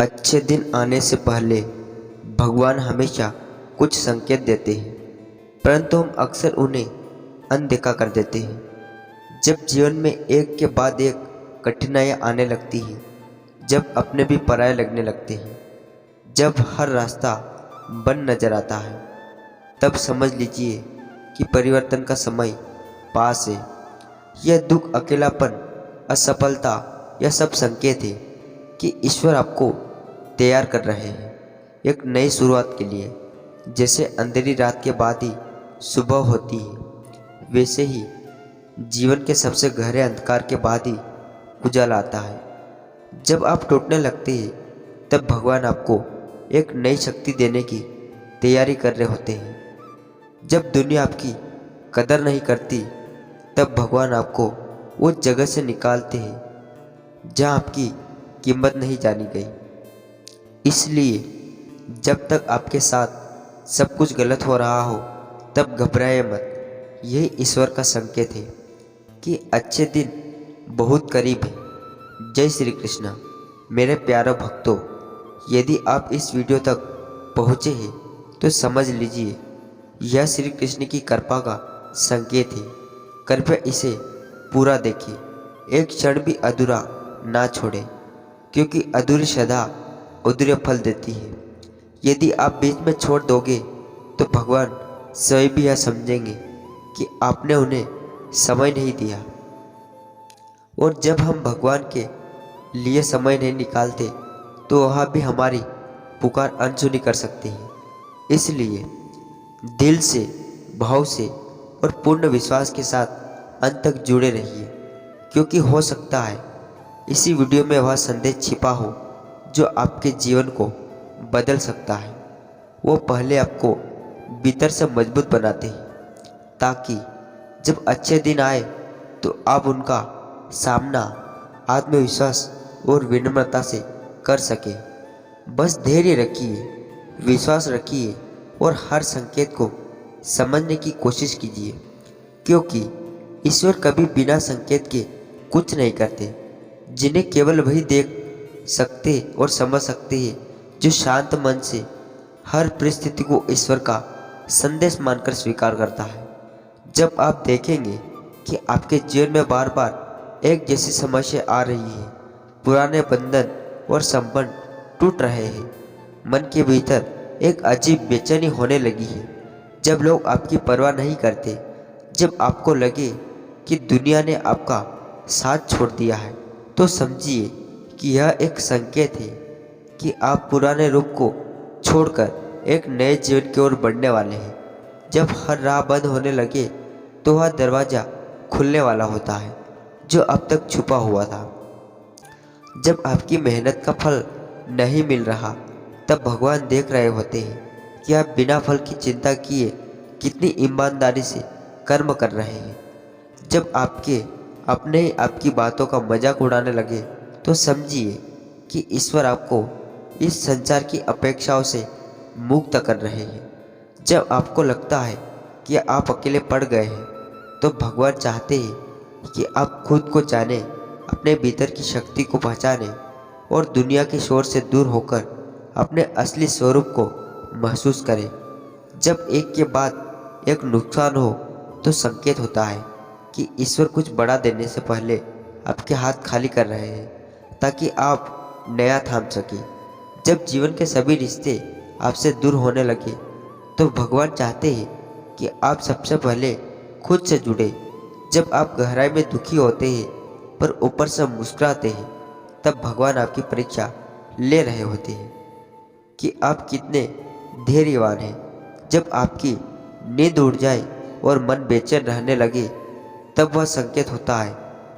अच्छे दिन आने से पहले भगवान हमेशा कुछ संकेत देते हैं, परंतु हम अक्सर उन्हें अनदेखा कर देते हैं। जब जीवन में एक के बाद एक कठिनाइयाँ आने लगती हैं, जब अपने भी पराये लगने लगते हैं, जब हर रास्ता बंद नजर आता है, तब समझ लीजिए कि परिवर्तन का समय पास है। यह दुख, अकेलापन, असफलता, यह सब संकेत है कि ईश्वर आपको तैयार कर रहे हैं एक नई शुरुआत के लिए। जैसे अंधेरी रात के बाद ही सुबह होती है, वैसे ही जीवन के सबसे गहरे अंधकार के बाद ही उजाला आता है। जब आप टूटने लगते हैं, तब भगवान आपको एक नई शक्ति देने की तैयारी कर रहे होते हैं। जब दुनिया आपकी कदर नहीं करती, तब भगवान आपको उस जगह से निकालते हैं जहाँ आपकी कीमत नहीं जानी गई। इसलिए जब तक आपके साथ सब कुछ गलत हो रहा हो, तब घबराए मत। यही ईश्वर का संकेत है कि अच्छे दिन बहुत करीब है। जय श्री कृष्ण। मेरे प्यारे भक्तों, यदि आप इस वीडियो तक पहुँचे हैं तो समझ लीजिए यह श्री कृष्ण की कृपा का संकेत है। कृपया इसे पूरा देखिए, एक क्षण भी अधूरा ना छोड़े, क्योंकि अधूरी श्रद्धा अधूरे फल देती है। यदि आप बीच में छोड़ दोगे तो भगवान स्वयं भी यह समझेंगे कि आपने उन्हें समय नहीं दिया। और जब हम भगवान के लिए समय नहीं निकालते तो वह भी हमारी पुकार अनसुनी कर सकते हैं। इसलिए दिल से, भाव से और पूर्ण विश्वास के साथ अंत तक जुड़े रहिए, क्योंकि हो सकता है इसी वीडियो में वह संदेश छिपा हो जो आपके जीवन को बदल सकता है। वो पहले आपको भीतर से मजबूत बनाते हैं, ताकि जब अच्छे दिन आए तो आप उनका सामना आत्मविश्वास और विनम्रता से कर सके। बस धैर्य रखिए, विश्वास रखिए और हर संकेत को समझने की कोशिश कीजिए, क्योंकि ईश्वर कभी बिना संकेत के कुछ नहीं करते, जिन्हें केवल वही देख सकते और समझ सकते हैं जो शांत मन से हर परिस्थिति को ईश्वर का संदेश मानकर स्वीकार करता है। जब आप देखेंगे कि आपके जीवन में बार बार एक जैसी समस्या आ रही है, पुराने बंधन और संबंध टूट रहे हैं, मन के भीतर एक अजीब बेचैनी होने लगी है, जब लोग आपकी परवाह नहीं करते, जब आपको लगे कि दुनिया ने आपका साथ छोड़ दिया है, तो समझिए कि यह एक संकेत है कि आप पुराने रूप को छोड़कर एक नए जीवन की ओर बढ़ने वाले हैं। जब हर राह बंद होने लगे तो वह दरवाज़ा खुलने वाला होता है जो अब तक छुपा हुआ था। जब आपकी मेहनत का फल नहीं मिल रहा, तब भगवान देख रहे होते हैं कि आप बिना फल की चिंता किए कितनी ईमानदारी से कर्म कर रहे हैं। जब आपके अपने ही आपकी बातों का मजाक उड़ाने लगे, तो समझिए कि ईश्वर आपको इस संसार की अपेक्षाओं से मुक्त कर रहे हैं। जब आपको लगता है कि आप अकेले पड़ गए हैं, तो भगवान चाहते हैं कि आप खुद को जाने, अपने भीतर की शक्ति को पहचाने और दुनिया के शोर से दूर होकर अपने असली स्वरूप को महसूस करें। जब एक के बाद एक नुकसान हो, तो संकेत होता है कि ईश्वर कुछ बड़ा देने से पहले आपके हाथ खाली कर रहे हैं, ताकि आप नया थाम सके। जब जीवन के सभी रिश्ते आपसे दूर होने लगे, तो भगवान चाहते हैं कि आप सबसे पहले खुद से जुड़े। जब आप गहराई में दुखी होते हैं पर ऊपर से मुस्कुराते हैं, तब भगवान आपकी परीक्षा ले रहे होते हैं कि आप कितने धैर्यवान हैं। जब आपकी नींद उड़ जाए और मन बेचैन रहने लगे, तब वह संकेत होता है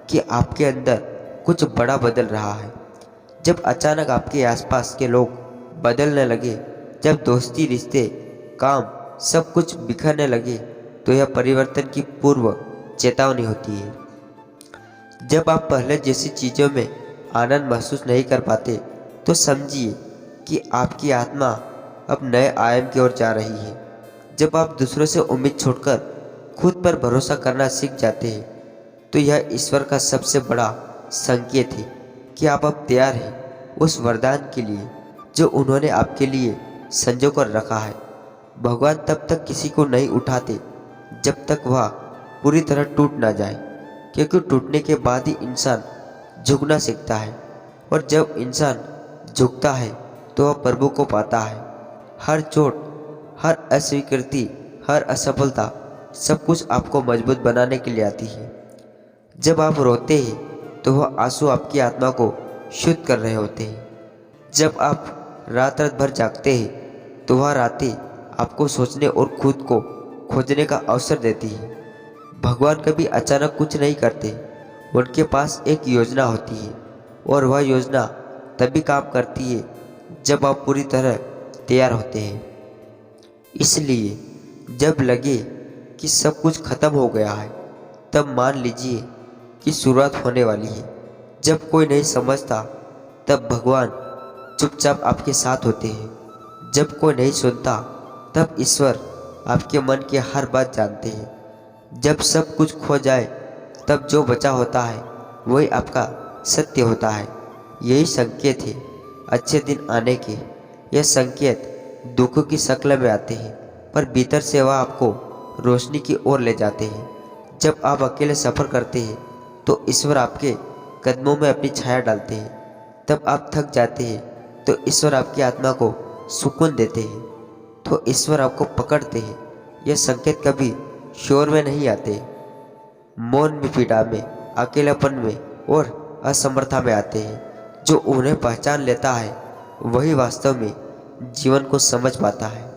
कि आपके अंदर कुछ बड़ा बदल रहा है। जब अचानक आपके आसपास के लोग बदलने लगे, जब दोस्ती, रिश्ते, काम सब कुछ बिखरने लगे, तो यह परिवर्तन की पूर्व चेतावनी होती है। जब आप पहले जैसी चीज़ों में आनंद महसूस नहीं कर पाते, तो समझिए कि आपकी आत्मा अब नए आयाम की ओर जा रही है। जब आप दूसरों से उम्मीद छोड़कर खुद पर भरोसा करना सीख जाते हैं, तो यह ईश्वर का सबसे बड़ा संकेत है कि आप अब तैयार हैं उस वरदान के लिए जो उन्होंने आपके लिए संजो कर रखा है। भगवान तब तक किसी को नहीं उठाते जब तक वह पूरी तरह टूट ना जाए, क्योंकि टूटने के बाद ही इंसान झुकना सीखता है, और जब इंसान झुकता है तो वह प्रभु को पाता है। हर चोट, हर अस्वीकृति, हर असफलता, सब कुछ आपको मजबूत बनाने के लिए आती है। जब आप रोते हैं तो वह आंसू आपकी आत्मा को शुद्ध कर रहे होते हैं। जब आप रात रात भर जागते हैं तो वह रातें आपको सोचने और खुद को खोजने का अवसर देती है। भगवान कभी अचानक कुछ नहीं करते, उनके पास एक योजना होती है, और वह योजना तभी काम करती है जब आप पूरी तरह तैयार होते हैं। इसलिए जब लगे कि सब कुछ खत्म हो गया है, तब मान लीजिए कि शुरुआत होने वाली है। जब कोई नहीं समझता, तब भगवान चुपचाप आपके साथ होते हैं। जब कोई नहीं सुनता, तब ईश्वर आपके मन की हर बात जानते हैं। जब सब कुछ खो जाए, तब जो बचा होता है वही आपका सत्य होता है। यही संकेत है अच्छे दिन आने के। यह संकेत दुखों की शक्ल में आते हैं, पर भीतर से वह आपको रोशनी की ओर ले जाते हैं। जब आप अकेले सफ़र करते हैं तो ईश्वर आपके कदमों में अपनी छाया डालते हैं। तब आप थक जाते हैं तो ईश्वर आपकी आत्मा को सुकून देते हैं, तो ईश्वर आपको पकड़ते हैं। यह संकेत कभी शोर में नहीं आते, मौन में, पीड़ा में, अकेलापन में और असमर्थता में आते हैं। जो उन्हें पहचान लेता है वही वास्तव में जीवन को समझ पाता है।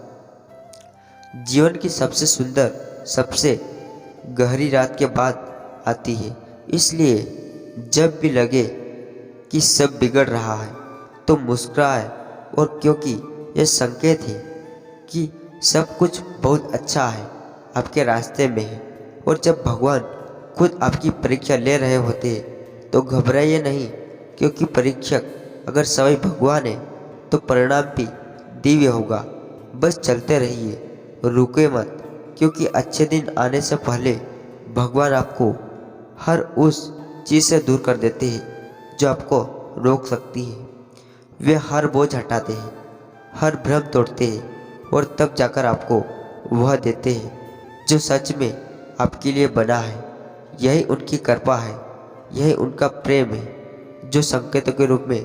जीवन की सबसे सुंदर, सबसे गहरी रात के बाद आती है। इसलिए जब भी लगे कि सब बिगड़ रहा है तो मुस्कुराए, और क्योंकि यह संकेत है कि सब कुछ बहुत अच्छा है, आपके रास्ते में है। और जब भगवान खुद आपकी परीक्षा ले रहे होते हैं तो घबराइए नहीं, क्योंकि परीक्षक अगर स्वयं भगवान है तो परिणाम भी दिव्य होगा। बस चलते रहिए, रुके मत, क्योंकि अच्छे दिन आने से पहले भगवान आपको हर उस चीज़ से दूर कर देते हैं जो आपको रोक सकती है। वे हर बोझ हटाते हैं, हर भ्रम तोड़ते हैं, और तब जाकर आपको वह देते हैं जो सच में आपके लिए बना है। यही उनकी कृपा है, यही उनका प्रेम है, जो संकेतों के रूप में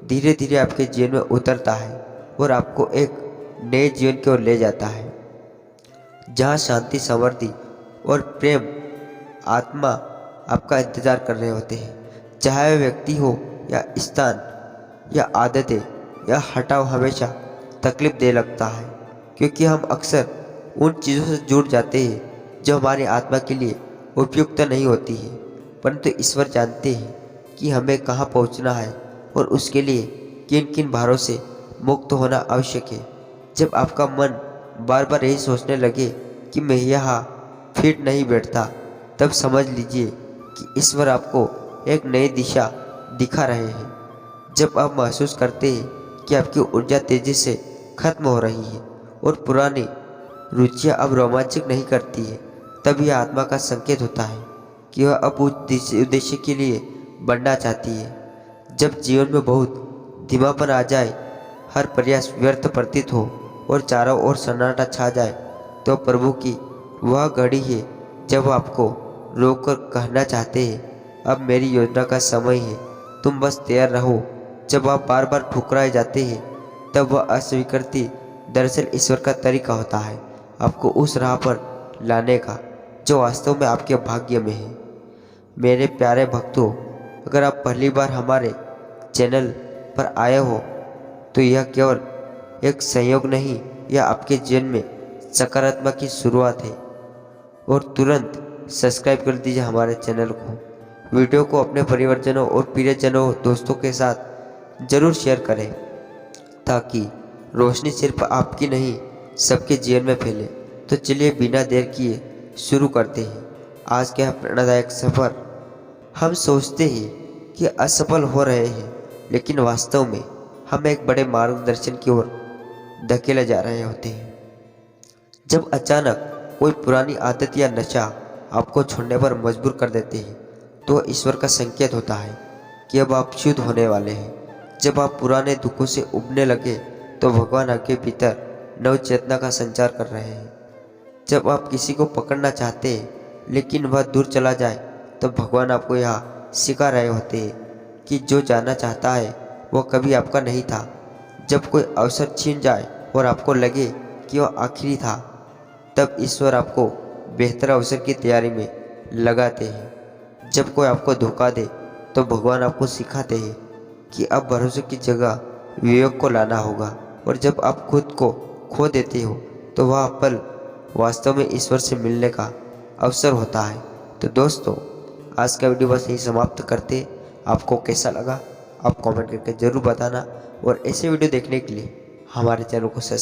धीरे धीरे आपके जीवन में उतरता है और आपको एक नए जीवन की ओर ले जाता है, जहाँ शांति, समृद्धि और प्रेम आत्मा आपका इंतजार कर रहे होते हैं। चाहे वह व्यक्ति हो या स्थान या आदतें या हटाव हमेशा तकलीफ दे लगता है, क्योंकि हम अक्सर उन चीज़ों से जुड़ जाते हैं जो हमारी आत्मा के लिए उपयुक्त नहीं होती है। परंतु ईश्वर जानते हैं कि हमें कहाँ पहुँचना है और उसके लिए किन किन भारों से मुक्त होना आवश्यक है। जब आपका मन बार बार यही सोचने लगे कि मैं यहाँ फिट नहीं बैठता, तब समझ लीजिए कि ईश्वर आपको एक नई दिशा दिखा रहे हैं। जब आप महसूस करते हैं कि आपकी ऊर्जा तेजी से खत्म हो रही है और पुरानी रुचियाँ अब रोमांचक नहीं करती है, तब यह आत्मा का संकेत होता है कि वह अब उद्देश्य के लिए बढ़ना चाहती है। जब जीवन में बहुत धीमापन आ जाए, हर प्रयास व्यर्थ प्रतीत हो और चारों ओर सन्नाटा छा जाए, तो प्रभु की वह घड़ी है जब आपको रोककर कहना चाहते हैं, अब मेरी योजना का समय है, तुम बस तैयार रहो। जब आप बार बार ठुकराए जाते हैं, तब वह अस्वीकृति दरअसल ईश्वर का तरीका होता है आपको उस राह पर लाने का जो वास्तव में आपके भाग्य में है। मेरे प्यारे भक्तों, अगर आप पहली बार हमारे चैनल पर आए हो तो यह केवल एक संयोग नहीं, यह आपके जीवन में सकारात्मक की शुरुआत है। और तुरंत सब्सक्राइब कर दीजिए हमारे चैनल को। वीडियो को अपने परिवारजनों और प्रियजनों, दोस्तों के साथ ज़रूर शेयर करें, ताकि रोशनी सिर्फ आपकी नहीं सबके जीवन में फैले। तो चलिए बिना देर किए शुरू करते हैं आज का प्रेरणादायक सफ़र। हम सोचते हैं कि असफल हो रहे हैं, लेकिन वास्तव में हम एक बड़े मार्गदर्शन की ओर धकेले जा रहे होते हैं। जब अचानक कोई पुरानी आदत या नशा आपको छोड़ने पर मजबूर कर देते हैं, तो ईश्वर का संकेत होता है कि अब आप शुद्ध होने वाले हैं। जब आप पुराने दुखों से उबने लगे तो भगवान आपके भीतर नव चेतना का संचार कर रहे हैं। जब आप किसी को पकड़ना चाहते हैं लेकिन वह दूर चला जाए तो भगवान आपको यहाँ सिखा रहे होते हैं कि जो जानना चाहता है वह कभी आपका नहीं था। जब कोई अवसर छीन जाए और आपको लगे कि वह आखिरी था, तब ईश्वर आपको बेहतर अवसर की तैयारी में लगाते हैं। जब कोई आपको धोखा दे तो भगवान आपको सिखाते हैं कि अब भरोसे की जगह विवेक को लाना होगा। और जब आप खुद को खो देते हो तो वह पल वास्तव में ईश्वर से मिलने का अवसर होता है। तो दोस्तों, आज का वीडियो बस यही समाप्त करते। आपको कैसा लगा आप कमेंट करके ज़रूर बताना, और ऐसे वीडियो देखने के लिए हमारे चैनल को सब्सक्राइब